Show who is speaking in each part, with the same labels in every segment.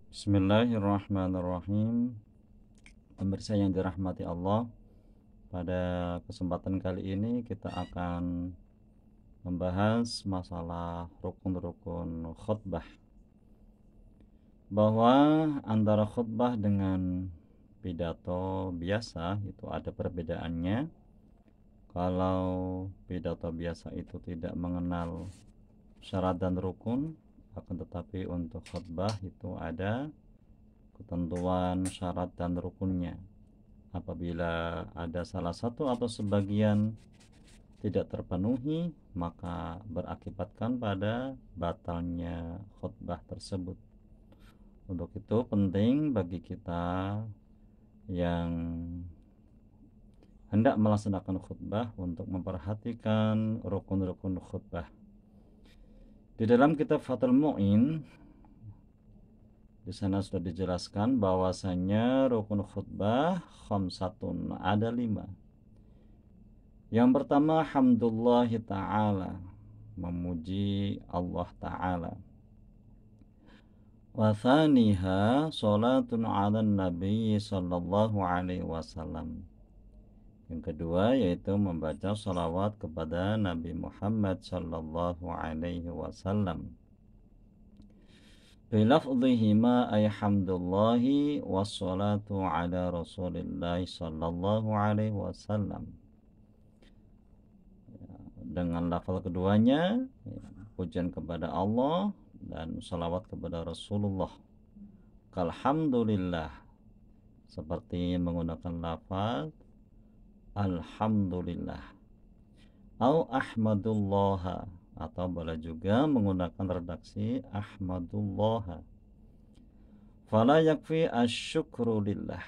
Speaker 1: Bismillahirrahmanirrahim. Pemirsa yang dirahmati Allah, pada kesempatan kali ini kita akan membahas masalah rukun-rukun khutbah, bahwa antara khutbah dengan pidato biasa itu ada perbedaannya. Kalau pidato biasa itu tidak mengenal syarat dan rukun, akan tetapi untuk khutbah itu ada ketentuan syarat dan rukunnya. Apabila ada salah satu atau sebagian tidak terpenuhi, maka berakibatkan pada batalnya khutbah tersebut. Untuk itu penting bagi kita yang hendak melaksanakan khutbah untuk memperhatikan rukun-rukun khutbah. Di dalam kitab Fathul Mu'in, di sana sudah dijelaskan bahwasanya rukun khutbah khamsatun, ada 5. Yang pertama, hamdulillah ta'ala, memuji Allah ta'ala. Wa thaniha salatun 'alan nabi sallallahu alaihi wasallam. Yang kedua yaitu membaca salawat kepada Nabi Muhammad sallallahu alaihi wasallam. Bilafdhihima ay hamdulillahi wassalatu ala rasulillah sallallahu alaihi wasallam. Dengan lafal keduanya, pujian kepada Allah dan salawat kepada Rasulullah. Alhamdulillah, seperti menggunakan lafaz alhamdulillah. Au ahmadullah, atau boleh juga menggunakan redaksi ahmadullah. Fala yakfi asyukru lillah,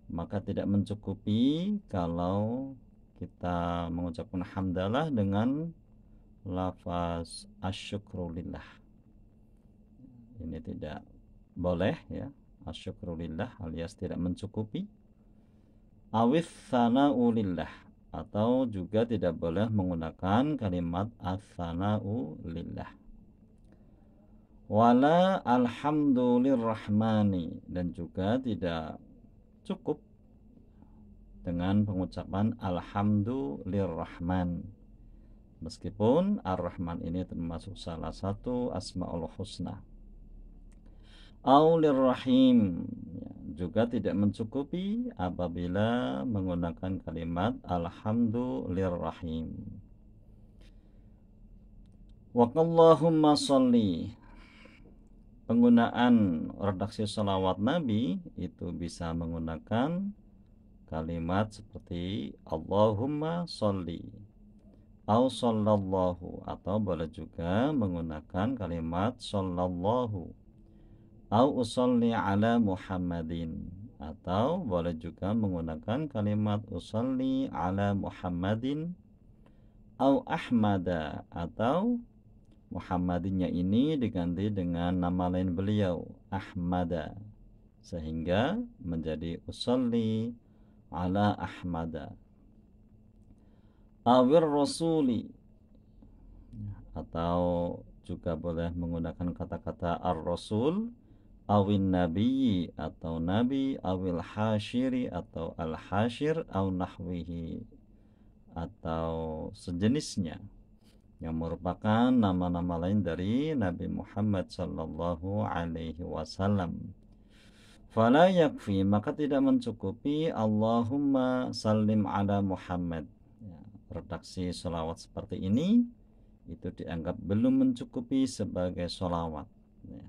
Speaker 1: maka tidak mencukupi kalau kita mengucapkan hamdalah dengan lafaz asyukrulillah. Ini tidak boleh ya, asyukrulillah alias tidak mencukupi. Awith tsana'u lillah, atau juga tidak boleh menggunakan kalimat as-tsana'u lillah. Wala alhamdulillahirrahmani, dan juga tidak cukup dengan pengucapan alhamdulillahirrahman, meskipun ar-Rahman ini termasuk salah satu asmaul husna. Aulirrahim, juga tidak mencukupi apabila menggunakan kalimat alhamdulillahirrahim. Waqallahumma sholli, penggunaan redaksi salawat Nabi itu bisa menggunakan kalimat seperti Allahumma sholli au sallallahu, atau boleh juga menggunakan kalimat sallallahu au usolli ala Muhammadin, atau boleh juga menggunakan kalimat usolli ala Muhammadin au Ahmada, atau Muhammadinnya ini diganti dengan nama lain beliau Ahmada, sehingga menjadi usolli ala Ahmada. Awir rasuli, atau juga boleh menggunakan kata-kata ar-rasul, awin nabi, atau nabi, awil hashiri, atau al-hashir, aw nahwihi, atau sejenisnya, yang merupakan nama-nama lain dari Nabi Muhammad sallallahu alaihi wasallam. Fala yakfi, maka tidak mencukupi Allahumma sallim ala Muhammad. Ya, redaksi sholawat seperti ini itu dianggap belum mencukupi sebagai sholawat. Ya.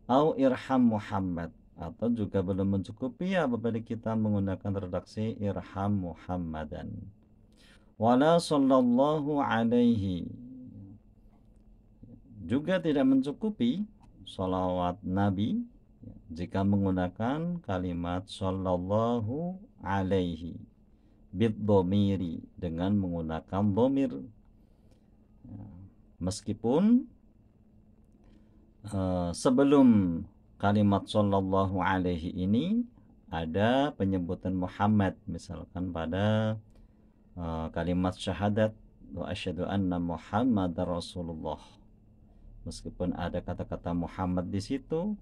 Speaker 1: Au irham Muhammad, atau juga belum mencukupi apabila kita menggunakan redaksi irham Muhammadan. Wala sallallahu alaihi, juga tidak mencukupi sholawat Nabi jika menggunakan kalimat sallallahu alaihi bid-dhamiri, dengan menggunakan dhamir. Meskipun sebelum kalimat sallallahu alaihi ini ada penyebutan Muhammad, misalkan pada kalimat syahadat wa asyhadu anna Muhammadar Rasulullah, meskipun ada kata-kata Muhammad di situ,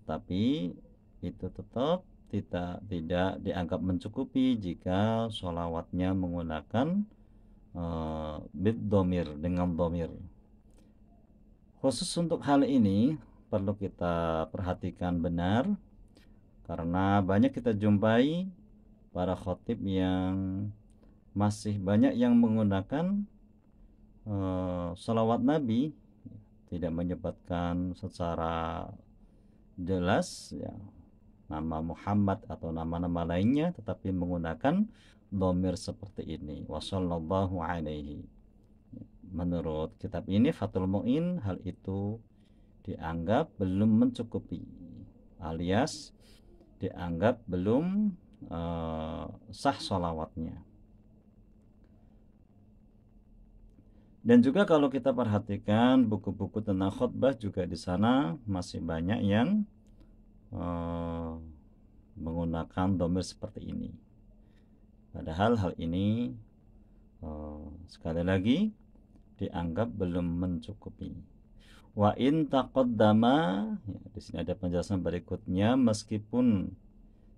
Speaker 1: tetapi itu tetap tidak dianggap mencukupi jika sholawatnya menggunakan bid domir, dengan domir. Khusus untuk hal ini perlu kita perhatikan benar, karena banyak kita jumpai para khotib yang masih banyak yang menggunakan sholawat Nabi, tidak menyebutkan secara jelas ya nama Muhammad atau nama-nama lainnya, tetapi menggunakan dhamir seperti ini, wassallallahu alaihi. Menurut kitab ini Fathul Mu'in, hal itu dianggap belum mencukupi, alias dianggap belum sah sholawatnya. Dan juga kalau kita perhatikan buku-buku tentang khutbah, juga di sana masih banyak yang menggunakan dhamir seperti ini. Padahal hal ini sekali lagi dianggap belum mencukupi. Wa in taqaddama, ya, di sini ada penjelasan berikutnya, meskipun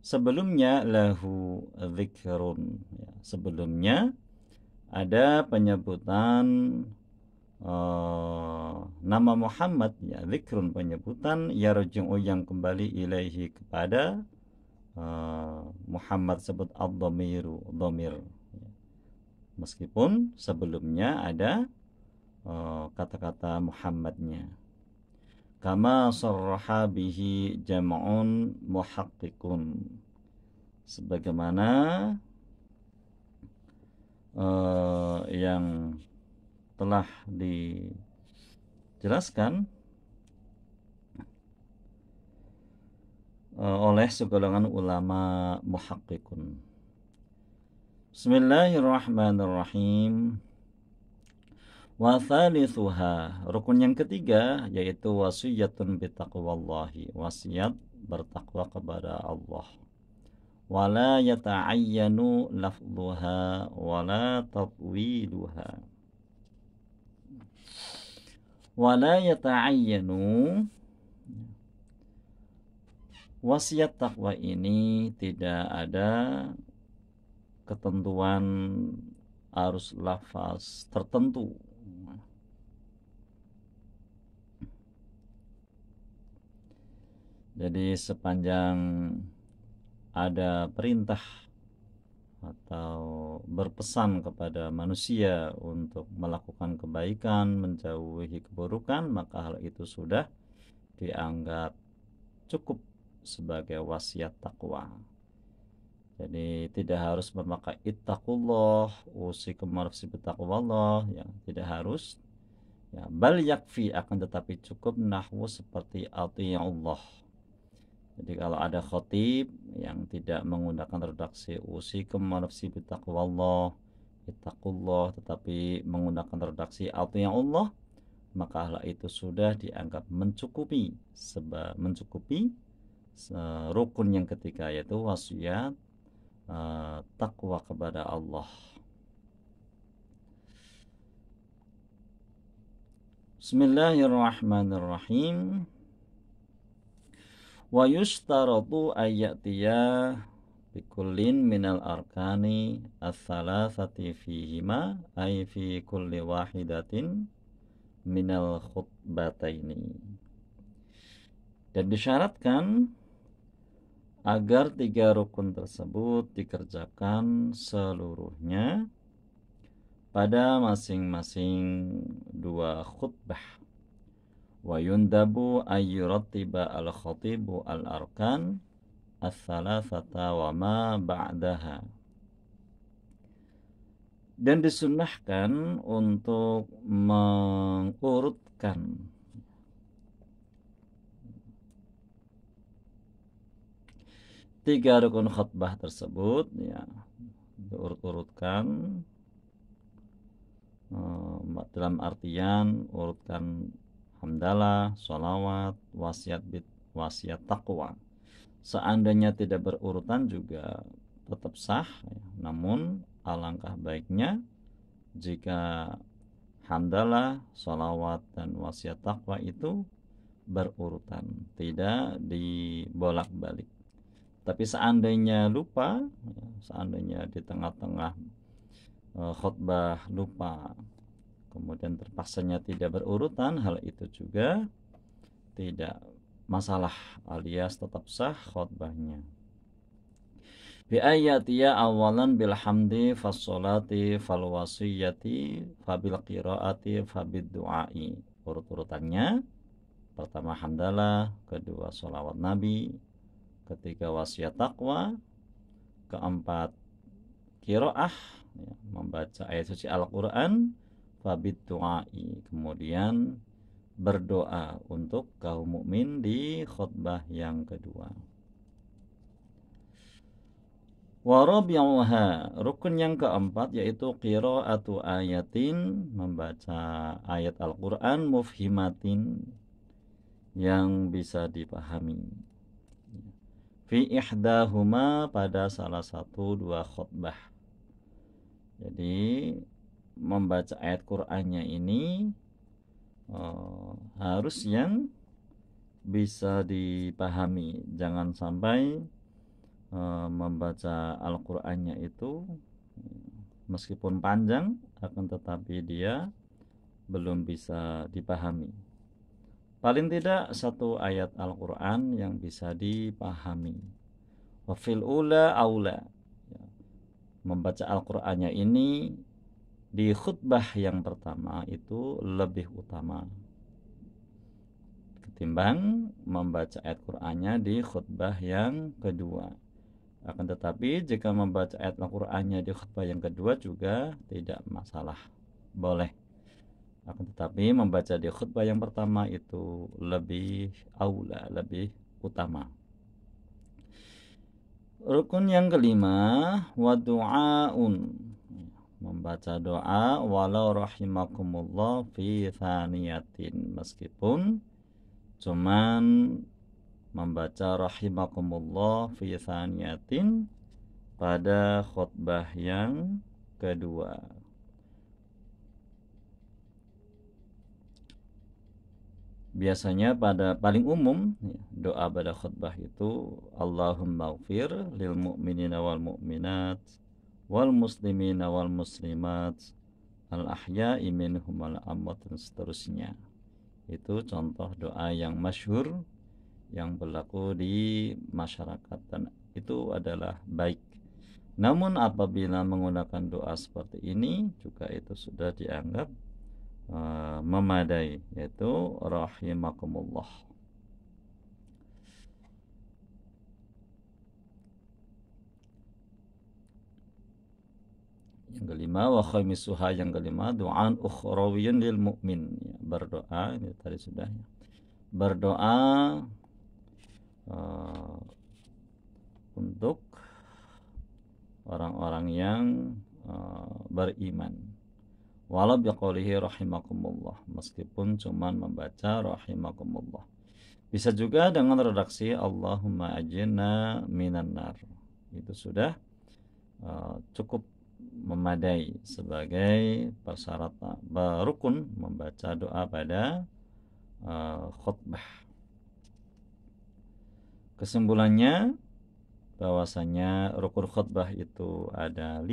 Speaker 1: sebelumnya lahu dzikrun, ya, sebelumnya ada penyebutan nama Muhammad, ya, dzikrun penyebutan, yarji'u yang kembali ilaihi kepada Muhammad sebut ad-dhamiru, dhamir, ya. Meskipun sebelumnya ada kata-kata Muhammadnya, kama sarraha bihi jam'un muhaqqiqun, sebagaimana yang telah dijelaskan oleh segolongan ulama muhaqqiqun. Bismillahirrahmanirrahim. Wa thalithuha, rukun yang ketiga yaitu wasiyatun bitaqwallahi, wasiat bertakwa kepada Allah. Wala yata'ayyanu lafdhuha wala tatwiluha. Wala yata'ayyanu, wasiat takwa ini tidak ada ketentuan arus lafaz tertentu. Jadi sepanjang ada perintah atau berpesan kepada manusia untuk melakukan kebaikan, menjauhi keburukan, maka hal itu sudah dianggap cukup sebagai wasiat takwa. Jadi tidak harus memakai ittaqullah, usikum nafsi bittaqwallah, ya, tidak harus. Ya, bal yakfi, akan tetapi cukup nahwu seperti atiyullah. Jadi kalau ada khotib yang tidak menggunakan redaksi usikum nafsi bittaqwallah, ittaqullah, tetapi menggunakan redaksi atiyullah, maka hal itu sudah dianggap mencukupi rukun yang ketiga, yaitu wasiat takwa kepada Allah. Bismillahirrahmanirrahim. Wa yushtaratu ayyatiya bikullin minal arkani ats-tsalatsati fihima, ay fi kulli wahidatin minal khutbataini. Dan disyaratkan agar 3 rukun tersebut dikerjakan seluruhnya pada masing-masing 2 khutbah. Wa yundabu ayyurattiba al-khatibu al-arkan ats-tsalatsata wa ma ba'daha. Dan disunnahkan untuk mengurutkan 3 rukun khutbah tersebut, ya, diurut-urutkan dalam artian urutkan hamdalah, sholawat, wasiat takwa. Seandainya tidak berurutan juga tetap sah, ya. Namun alangkah baiknya jika hamdalah, sholawat, dan wasiat takwa itu berurutan, tidak dibolak-balik. Tapi seandainya lupa, seandainya di tengah-tengah khutbah lupa, kemudian terpaksanya tidak berurutan, hal itu juga tidak masalah, alias tetap sah khutbahnya. Bi ayatiya awalan bil hamdi fassolati fal wasiyati fabil qiraati fabid du'ai. Urut-urutannya, pertama hamdalah, kedua sholawat nabi, ketiga wasiat taqwa, keempat qiraah, ya, membaca ayat suci Al-Quran, fabid du'ai, kemudian berdoa untuk kaum mukmin di khutbah yang kedua. Warabi'uha, rukun yang keempat yaitu qira'atu ayatin, membaca ayat Al-Quran mufhimatin, yang bisa dipahami. Fi ihdahuma, pada salah satu dua khutbah. Jadi membaca ayat Qur'annya ini harus yang bisa dipahami. Jangan sampai membaca Al-Qur'annya itu meskipun panjang, akan tetapi dia belum bisa dipahami. Paling tidak satu ayat Al-Quran yang bisa dipahami. Wafil ula aula, membaca Al-Qur'annya ini di khutbah yang pertama itu lebih utama ketimbang membaca ayat Qur'annya di khutbah yang kedua. Akan tetapi jika membaca ayat Al-Qur'annya di khutbah yang kedua juga tidak masalah, boleh. Akan tetapi membaca di khutbah yang pertama itu lebih aula, lebih utama. Rukun yang kelima, wa du'aun, membaca doa walau rahimakumullah fi thaniyatin, meskipun cuman membaca rahimakumullah fi thaniyatin pada khutbah yang kedua. Biasanya pada paling umum doa pada khutbah itu Allahumma ighfir lil mu'minina wal mu'minat wal muslimina wal muslimat al ahya'i minhum wal amwat, dan seterusnya. Itu contoh doa yang masyhur yang berlaku di masyarakat, dan itu adalah baik. Namun apabila menggunakan doa seperti ini juga itu sudah dianggap memadai, yaitu rahimakumullah. Yang kelima, wa khamisuha, yang kelima, du'an ukhrawiyyun lil mu'min, ya, berdoa, ini tadi sudah ya. Berdoa untuk orang-orang yang beriman. Walau biqaulihi rahimakumullah, meskipun cuman membaca rahimakumullah. Bisa juga dengan redaksi Allahumma ajinna minan nar. Itu sudah cukup memadai sebagai persyaratan rukun membaca doa pada khutbah. Kesimpulannya bahwasanya rukun khutbah itu ada 5.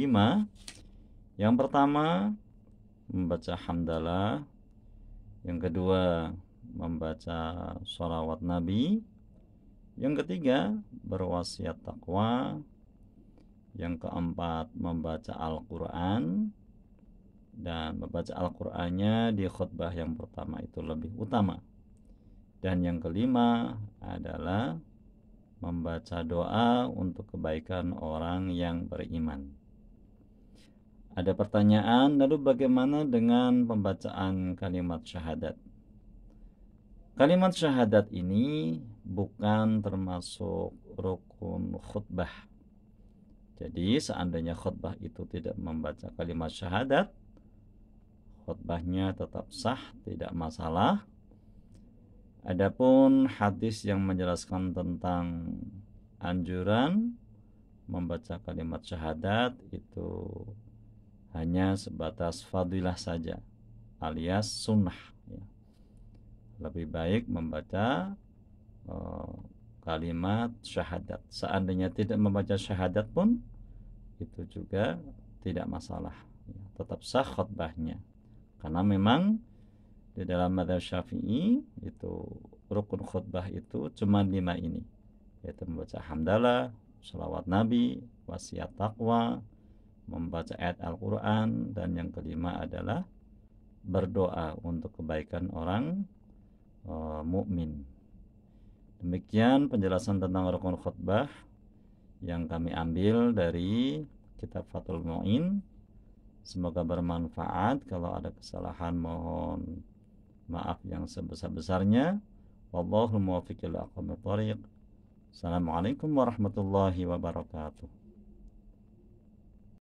Speaker 1: Yang pertama, membaca hamdalah. Yang kedua, membaca sholawat nabi. Yang ketiga, berwasiat taqwa. Yang keempat, membaca Al-Quran. Dan membaca Al-Qurannya di khutbah yang pertama itu lebih utama. Dan yang kelima adalah membaca doa untuk kebaikan orang yang beriman. Ada pertanyaan, lalu bagaimana dengan pembacaan kalimat syahadat? Kalimat syahadat ini bukan termasuk rukun khutbah. Jadi seandainya khutbah itu tidak membaca kalimat syahadat, khutbahnya tetap sah, tidak masalah. Adapun hadis yang menjelaskan tentang anjuran membaca kalimat syahadat itu hanya sebatas fadilah saja, alias sunnah, ya. lebih baik membaca kalimat syahadat. Seandainya tidak membaca syahadat pun itu juga tidak masalah, tetap sah khutbahnya. Karena memang di dalam madzhab Syafi'i itu rukun khutbah itu cuma 5 ini, yaitu membaca hamdalah, sholawat Nabi, wasiat taqwa, membaca ayat Al-Quran, dan yang kelima adalah berdoa untuk kebaikan orang mukmin. Demikian penjelasan tentang rukun khutbah yang kami ambil dari kitab Fathul Mu'in. Semoga bermanfaat. Kalau ada kesalahan mohon maaf yang sebesar-besarnya. Wallahul muwaffiq ila aqwamit thoriq. Assalamualaikum warahmatullahi wabarakatuh.